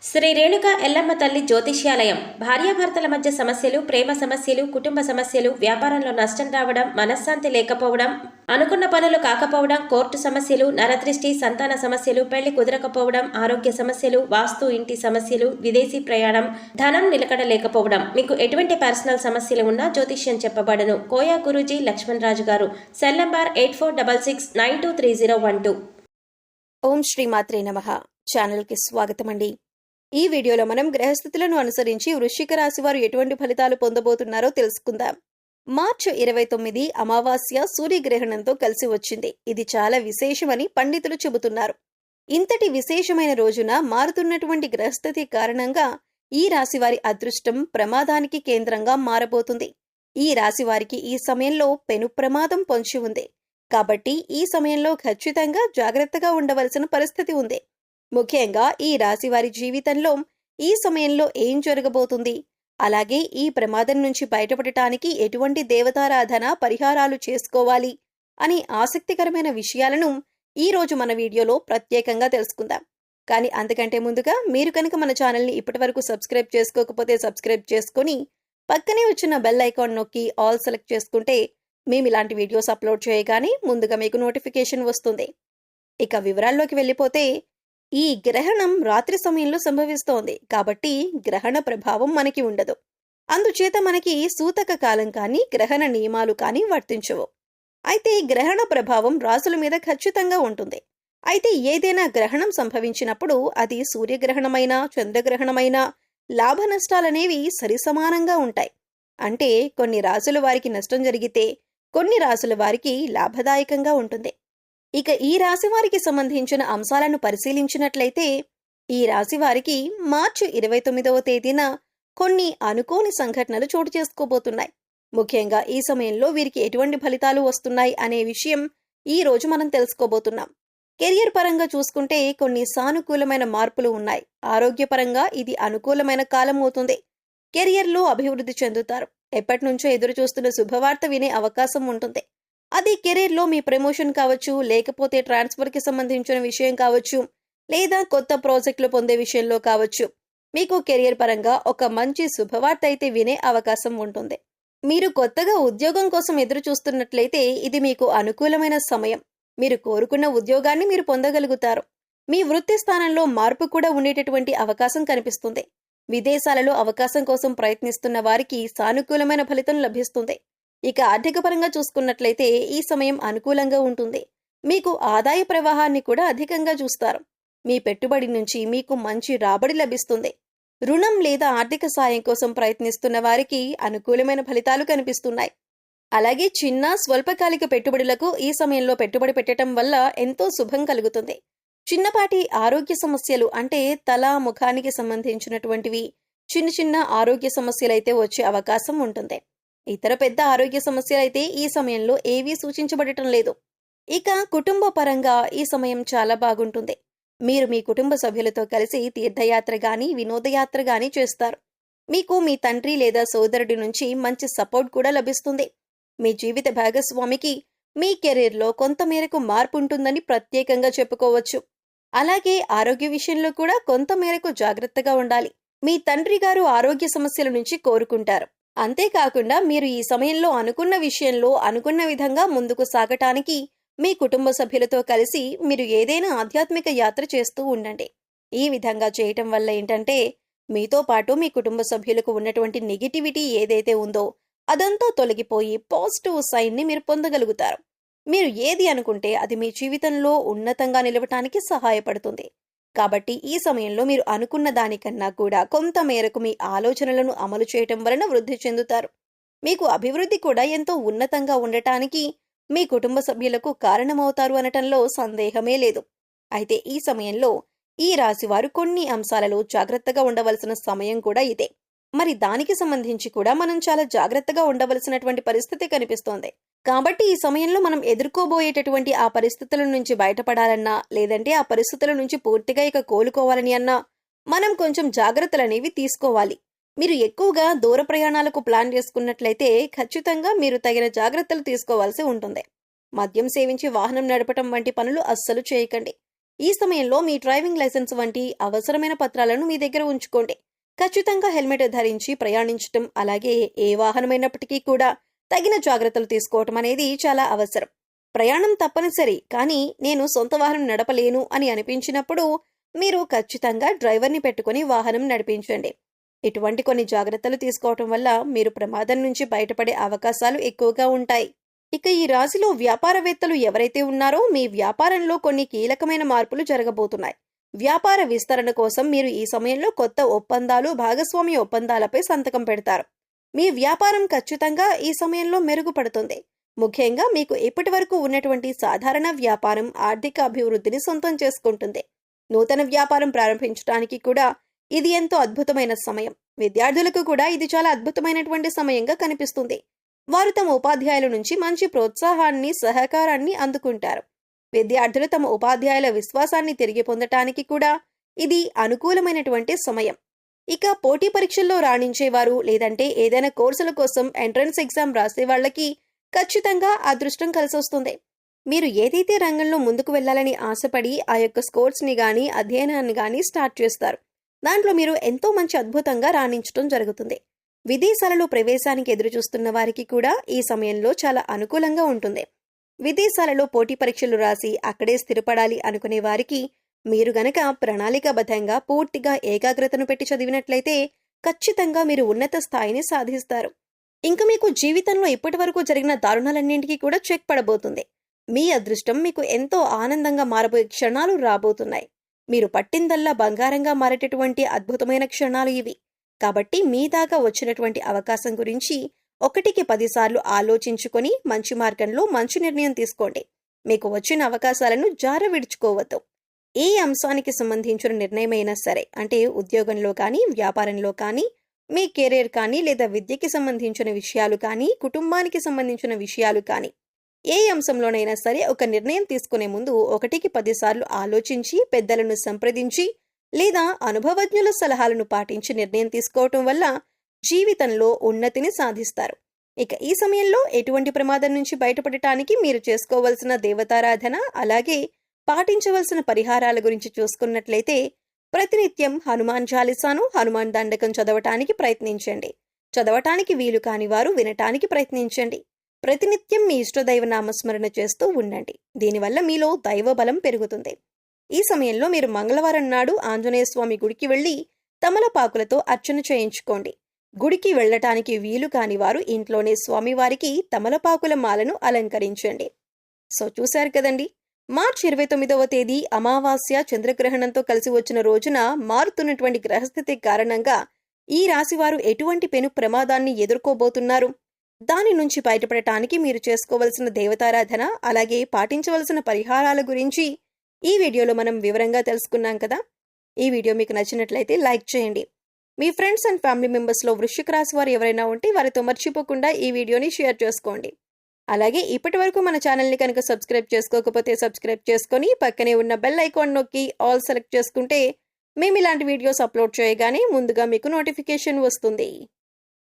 శ్రీ రేణుక ఎల్లమ్మ తల్లి జ్యోతిష్యాలయం భార్యాభర్తల మధ్య సమస్యలు, ప్రేమ సమస్యలు, కుటుంబ సమస్యలు, వ్యాపారంలో నష్టం రావడం, మనశ్శాంతి లేకపోవడం, అనుకున్న పనులు కాకపోవడం, కోర్టు సమస్యలు, నరదృష్టి, సంతాన సమస్యలు, పెళ్లి కుదరకపోవడం, ఆరోగ్య సమస్యలు, వాస్తు, ఇంటి సమస్యలు, విదేశీ ప్రయాణం, ధనం నిలకడ లేకపోవడం, మీకు ఎటువంటి పర్సనల్ సమస్యలు ఉన్నా జ్యోతిష్యం చెప్పబడను. కోయా గురూజీ లక్ష్మణ్ రాజు గారు. Cell number 8466923012. ఓం శ్రీ మాత్రే నమః. ఛానల్కి స్వాగతం అండి. ఈ వీడియోలో మనం గ్రహస్థితులను అనుసరించి వృశ్చిక రాశి వారు ఎటువంటి ఫలితాలు పొందబోతున్నారో తెలుసుకుందాం. మార్చి 29 అమావాస్య సూర్యగ్రహణంతో కలిసి వచ్చింది. ఇది చాలా విశేషమని పండితులు చెబుతున్నారు. ఇంతటి విశేషమైన రోజున మారుతున్నటువంటి గ్రహస్థితి కారణంగా ఈ రాశి వారి అదృష్టం ప్రమాదానికి కేంద్రంగా మారబోతుంది. ఈ రాశి వారికి ఈ సమయంలో పెను ప్రమాదం పొంచి ఉంది. కాబట్టి ఈ సమయంలో ఖచ్చితంగా జాగ్రత్తగా ఉండవలసిన పరిస్థితి ఉంది. ముఖ్యంగా ఈ రాశివారి జీవితంలో ఈ సమయంలో ఏం జరగబోతుంది, అలాగే ఈ ప్రమాదం నుంచి బయటపడటానికి ఎటువంటి దేవతారాధన పరిహారాలు చేసుకోవాలి అని ఆసక్తికరమైన విషయాలను ఈ రోజు మన వీడియోలో ప్రత్యేకంగా తెలుసుకుందాం. కానీ అంతకంటే ముందుగా మీరు కనుక మన ఛానల్ని ఇప్పటివరకు సబ్స్క్రైబ్ చేసుకోకపోతే సబ్స్క్రైబ్ చేసుకుని పక్కనే వచ్చిన బెల్ ఐకాన్ నొక్కి ఆల్ సెలెక్ట్ చేసుకుంటే మేము ఇలాంటి వీడియోస్ అప్లోడ్ చేయగానే ముందుగా మీకు నోటిఫికేషన్ వస్తుంది. ఇక వివరాల్లోకి వెళ్ళిపోతే, ఈ గ్రహణం రాత్రి సమయంలో సంభవిస్తోంది కాబట్టి గ్రహణ ప్రభావం మనకి ఉండదు. అందుచేత మనకి సూతక కాలం కానీ గ్రహణ నియమాలు కానీ వర్తించవు. అయితే గ్రహణ ప్రభావం రాసుల మీద ఖచ్చితంగా ఉంటుంది. అయితే ఏదైనా గ్రహణం సంభవించినప్పుడు అది సూర్యగ్రహణమైనా చంద్రగ్రహణమైనా లాభ నష్టాలనేవి సరిసమానంగా ఉంటాయి. అంటే కొన్ని రాసుల వారికి నష్టం జరిగితే కొన్ని రాసుల వారికి లాభదాయకంగా ఉంటుంది. ఇక ఈ రాశి వారికి సంబంధించిన అంశాలను పరిశీలించినట్లయితే, ఈ రాశి వారికి మార్చి 29వ తేదీన కొన్ని అనుకోని సంఘటనలు చోటు చేసుకోబోతున్నాయి. ముఖ్యంగా ఈ సమయంలో వీరికి ఎటువంటి ఫలితాలు వస్తున్నాయి అనే విషయం ఈ రోజు మనం తెలుసుకోబోతున్నాం. కెరియర్ పరంగా చూసుకుంటే కొన్ని సానుకూలమైన మార్పులు ఉన్నాయి. ఆరోగ్యపరంగా ఇది అనుకూలమైన కాలం అవుతుంది. కెరియర్లో అభివృద్ధి చెందుతారు. ఎప్పటి నుంచో ఎదురు చూస్తున్న శుభవార్త వినే అవకాశం ఉంటుంది. అది కెరీర్లో మీ ప్రమోషన్ కావచ్చు, లేకపోతే ట్రాన్స్ఫర్కి సంబంధించిన విషయం కావచ్చు, లేదా కొత్త ప్రాజెక్టులు పొందే విషయంలో కావచ్చు. మీకు కెరియర్ పరంగా ఒక మంచి శుభవార్త అయితే వినే అవకాశం ఉంటుంది. మీరు కొత్తగా ఉద్యోగం కోసం ఎదురు చూస్తున్నట్లయితే ఇది మీకు అనుకూలమైన సమయం. మీరు కోరుకున్న ఉద్యోగాన్ని మీరు పొందగలుగుతారు. మీ వృత్తి స్థానంలో మార్పు కూడా ఉండేటటువంటి అవకాశం కనిపిస్తుంది. విదేశాలలో అవకాశం కోసం ప్రయత్నిస్తున్న వారికి సానుకూలమైన ఫలితం లభిస్తుంది. ఇక ఆర్థిక పరంగా చూసుకున్నట్లయితే ఈ సమయం అనుకూలంగా ఉంటుంది. మీకు ఆదాయ ప్రవాహాన్ని కూడా అధికంగా చూస్తారు. మీ పెట్టుబడి నుంచి మీకు మంచి రాబడి లభిస్తుంది. రుణం లేదా ఆర్థిక సాయం కోసం ప్రయత్నిస్తున్న వారికి అనుకూలమైన ఫలితాలు కనిపిస్తున్నాయి. అలాగే చిన్న స్వల్పకాలిక పెట్టుబడులకు ఈ సమయంలో పెట్టుబడి పెట్టడం వల్ల ఎంతో శుభం కలుగుతుంది. చిన్నపాటి ఆరోగ్య సమస్యలు అంటే తల ముఖానికి సంబంధించినటువంటివి చిన్న చిన్న ఆరోగ్య సమస్యలైతే వచ్చే అవకాశం ఉంటుంది. ఇతర పెద్ద ఆరోగ్య సమస్యలైతే ఈ సమయంలో ఏవీ సూచించబడటం లేదు. ఇక కుటుంబ పరంగా ఈ సమయం చాలా బాగుంటుంది. మీరు మీ కుటుంబ సభ్యులతో కలిసి తీర్థయాత్ర గాని వినోదయాత్ర గాని చేస్తారు. మీకు మీ తండ్రి లేదా సోదరుడి నుంచి మంచి సపోర్ట్ కూడా లభిస్తుంది. మీ జీవిత భాగస్వామికి మీ కెరీర్లో కొంత మేరకు మార్పు ఉంటుందని ప్రత్యేకంగా చెప్పుకోవచ్చు. అలాగే ఆరోగ్య విషయంలో కూడా కొంత మేరకు జాగ్రత్తగా ఉండాలి. మీ తండ్రి గారు ఆరోగ్య సమస్యల నుంచి కోరుకుంటారు. అంతేకాకుండా మీరు ఈ సమయంలో అనుకున్న విషయంలో అనుకున్న విధంగా ముందుకు సాగటానికి మీ కుటుంబ సభ్యులతో కలిసి మీరు ఏదైనా ఆధ్యాత్మిక యాత్ర చేస్తూ ఉండండి. ఈ విధంగా చేయటం వల్ల ఏంటంటే మీతో పాటు మీ కుటుంబ సభ్యులకు ఉన్నటువంటి నెగిటివిటీ ఏదైతే ఉందో అదంతా తొలగిపోయి పాజిటివ్ సైన్ని మీరు పొందగలుగుతారు. మీరు ఏది అనుకుంటే అది మీ జీవితంలో ఉన్నతంగా నిలవటానికి సహాయపడుతుంది. కాబట్టి ఈ సమయంలో మీరు అనుకున్న దానికన్నా కూడా కొంత మేరకు మీ ఆలోచనలను అమలు చేయటం వలన వృద్ధి చెందుతారు. మీకు అభివృద్ధి కూడా ఎంతో ఉన్నతంగా ఉండటానికి మీ కుటుంబ సభ్యులకు కారణమవుతారు అనటంలో సందేహమే లేదు. అయితే ఈ సమయంలో ఈ రాశివారు కొన్ని అంశాలలో జాగ్రత్తగా ఉండవలసిన సమయం కూడా ఇదే. మరి దానికి సంబంధించి కూడా మనం చాలా జాగ్రత్తగా ఉండవలసినటువంటి పరిస్థితి కనిపిస్తోంది. కాబట్టి ఈ సమయంలో మనం ఎదుర్కోబోయేటటువంటి ఆ పరిస్థితుల నుంచి బయటపడాలన్నా, లేదంటే ఆ పరిస్థితుల నుంచి పూర్తిగా ఇక కోలుకోవాలని అన్నా మనం కొంచెం జాగ్రత్తలనేవి తీసుకోవాలి. మీరు ఎక్కువగా దూర ప్రయాణాలకు ప్లాన్ చేసుకున్నట్లయితే ఖచ్చితంగా మీరు తగిన జాగ్రత్తలు తీసుకోవాల్సి ఉంటుంది. మద్యం సేవించి వాహనం నడపటం వంటి పనులు అస్సలు చేయకండి. ఈ సమయంలో మీ డ్రైవింగ్ లైసెన్స్ వంటి అవసరమైన పత్రాలను మీ దగ్గర ఉంచుకోండి. ఖచ్చితంగా హెల్మెట్ ధరించి ప్రయాణించటం, అలాగే ఏ వాహనమైనప్పటికీ కూడా తగిన జాగ్రత్తలు తీసుకోవటం అనేది చాలా అవసరం. ప్రయాణం తప్పనిసరి, కానీ నేను సొంత వాహనం నడపలేను అని అనిపించినప్పుడు మీరు ఖచ్చితంగా డ్రైవర్ని పెట్టుకుని వాహనం నడిపించండి. ఇటువంటి కొన్ని జాగ్రత్తలు తీసుకోవటం వల్ల మీరు ప్రమాదం నుంచి బయటపడే అవకాశాలు ఎక్కువగా ఉంటాయి. ఇక ఈ రాశిలో వ్యాపారవేత్తలు ఎవరైతే ఉన్నారో మీ వ్యాపారంలో కొన్ని కీలకమైన మార్పులు జరగబోతున్నాయి. వ్యాపార విస్తరణ కోసం మీరు ఈ సమయంలో కొత్త ఒప్పందాలు, భాగస్వామ్య ఒప్పందాలపై సంతకం పెడతారు. మీ వ్యాపారం ఖచ్చితంగా ఈ సమయంలో మెరుగుపడుతుంది. ముఖ్యంగా మీకు ఇప్పటి వరకు ఉన్నటువంటి సాధారణ వ్యాపారం ఆర్థిక అభివృద్ధిని సొంతం చేసుకుంటుంది. నూతన వ్యాపారం ప్రారంభించడానికి కూడా ఇది ఎంతో అద్భుతమైన సమయం. విద్యార్థులకు కూడా ఇది చాలా అద్భుతమైనటువంటి సమయంగా కనిపిస్తుంది. వారు తమ ఉపాధ్యాయుల నుంచి మంచి ప్రోత్సాహాన్ని, సహకారాన్ని అందుకుంటారు. విద్యార్థులు తమ ఉపాధ్యాయుల విశ్వాసాన్ని తిరిగి పొందటానికి కూడా ఇది అనుకూలమైనటువంటి సమయం. ఇక పోటీ పరీక్షల్లో రాణించేవారు, లేదంటే ఏదైనా కోర్సుల కోసం ఎంట్రన్స్ ఎగ్జామ్ రాసే వాళ్ళకి ఖచ్చితంగా అదృష్టం కలిసొస్తుంది. మీరు ఏదైతే రంగంలో ముందుకు వెళ్లాలని ఆశపడి ఆ యొక్క స్కోర్స్ని గాని, అధ్యయనాన్ని గాని స్టార్ట్ చేస్తారు, దాంట్లో మీరు ఎంతో మంచి అద్భుతంగా రాణించడం జరుగుతుంది. విదేశాలలో ప్రవేశానికి ఎదురుచూస్తున్న వారికి కూడా ఈ సమయంలో చాలా అనుకూలంగా ఉంటుంది. విదేశాలలో పోటీ పరీక్షలు రాసి అక్కడే స్థిరపడాలి అనుకునే వారికి మీరు గనక ప్రణాళికాబద్ధంగా పూర్తిగా ఏకాగ్రతను పెట్టి చదివినట్లయితే ఖచ్చితంగా మీరు ఉన్నత స్థాయిని సాధిస్తారు. ఇంకా మీకు జీవితంలో ఇప్పటి వరకు జరిగిన దారుణాలన్నింటికీ కూడా చెక్ పడబోతుంది. మీ అదృష్టం మీకు ఎంతో ఆనందంగా మారబోయే క్షణాలు రాబోతున్నాయి. మీరు పట్టిందల్లా బంగారంగా మారేటటువంటి అద్భుతమైన క్షణాలు ఇవి. కాబట్టి మీ దాకా వచ్చినటువంటి అవకాశం గురించి 1కి 10 సార్లు ఆలోచించుకొని మంచి మార్గంలో మంచి నిర్ణయం తీసుకోండి. మీకు వచ్చిన అవకాశాలను జార విడుచుకోవద్దు. ఏ అంశానికి సంబంధించిన నిర్ణయమైనా సరే, అంటే ఉద్యోగంలో కానీ, వ్యాపారంలో కానీ, మీ కెరీర్ కానీ, లేదా విద్యకి సంబంధించిన విషయాలు కానీ, కుటుంబానికి సంబంధించిన విషయాలు కానీ, ఏ అంశంలోనైనా సరే ఒక నిర్ణయం తీసుకునే ముందు 1కి 10 సార్లు ఆలోచించి, పెద్దలను సంప్రదించి లేదా అనుభవజ్ఞుల సలహాలను పాటించి నిర్ణయం తీసుకోవటం వల్ల జీవితంలో ఉన్నతిని సాధిస్తారు. ఇక ఈ సమయంలో ఎటువంటి ప్రమాదం నుంచి బయటపడటానికి మీరు చేసుకోవలసిన దేవతారాధన, అలాగే పాటించవలసిన పరిహారాల గురించి చూసుకున్నట్లయితే ప్రతినిత్యం హనుమాన్ చాలీసాను, హనుమాన్ దండకం చదవటానికి ప్రయత్నించండి. చదవటానికి వీలు కాని వారు వినటానికి ప్రయత్నించండి. ప్రతినిత్యం మీ ఇష్టదైవ నామస్మరణ చేస్తూ ఉండండి. దీనివల్ల మీలో దైవ బలం పెరుగుతుంది. ఈ సమయంలో మీరు మంగళవారం నాడు ఆంజనేయ స్వామి గుడికి వెళ్లి తమలపాకులతో అర్చన చేయించుకోండి. గుడికి వెళ్లటానికి వీలు కాని వారు ఇంట్లోనే స్వామివారికి తమలపాకుల మాలను అలంకరించండి. సో చూశారు కదండి, మార్చి 29వ తేదీ అమావాస్య చంద్రగ్రహణంతో కలిసి వచ్చిన రోజున మారుతున్నటువంటి గ్రహస్థితి కారణంగా ఈ రాశివారు ఎటువంటి పెను ప్రమాదాన్ని ఎదుర్కోబోతున్నారు, దాని నుంచి బయటపడటానికి మీరు చేసుకోవలసిన దేవతారాధన, అలాగే పాటించవలసిన పరిహారాల గురించి ఈ వీడియోలో మనం వివరంగా తెలుసుకున్నాం కదా. ఈ వీడియో మీకు నచ్చినట్లయితే లైక్ చేయండి. మీ ఫ్రెండ్స్ అండ్ ఫ్యామిలీ మెంబర్స్లో వృశ్చిక రాశి వారు ఎవరైనా ఉంటే వారితో మర్చిపోకుండా ఈ వీడియోని షేర్ చేసుకోండి. అలాగే ఇప్పటి వరకు మన ఛానల్ని కనుక సబ్స్క్రైబ్ చేసుకోకపోతే సబ్స్క్రైబ్ చేసుకొని పక్కనే ఉన్న బెల్ ఐకాన్ నొక్కి ఆల్ సెలెక్ట్ చేసుకుంటే మేము ఇలాంటి వీడియోస్ అప్లోడ్ చేయగానే ముందుగా మీకు నోటిఫికేషన్ వస్తుంది.